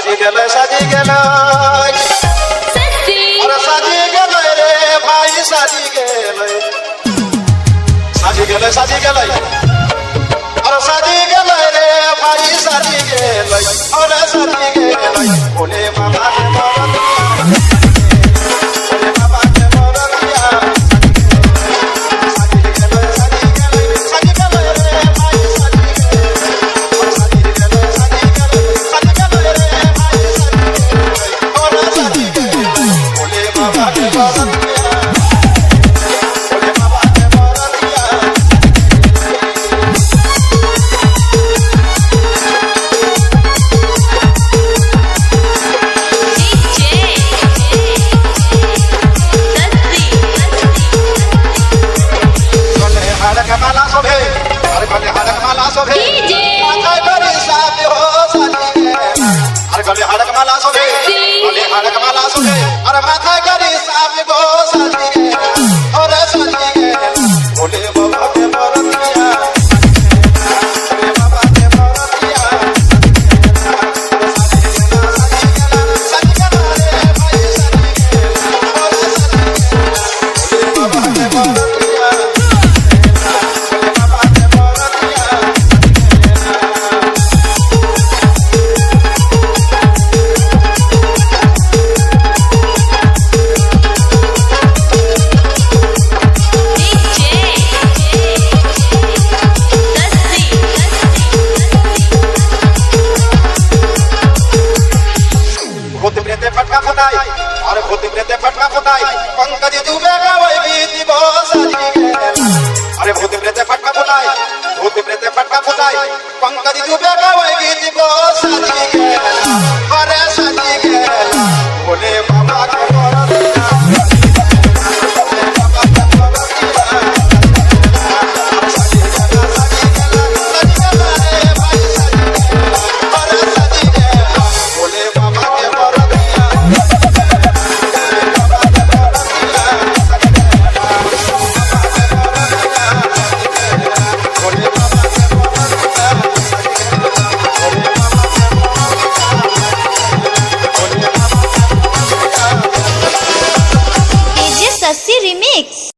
সাজি গেল আরে সাজি গেল রে ভাই সাজি গেল আরে সাজি গেল রে ভাই সাজি গেল আরে সাজি গেল বলে বাবা अरे माथा करी साब गो साजी अरे साजी बोले बाबा के मरतिया बोले बाबा के मरतिया साजी रे भाई साजी बोले बाबा के मरतिया बोले बाबा के मरतिया फटका फटाई अरे भूति प्रेते फटका फटाई पंकज दुबे गावे बीती गो साजी गेला अरे भूति प्रेते फटका फटाई पंकज दुबे गावे बीती गो साजी गेला अरे साजी गेला बोले बाबा के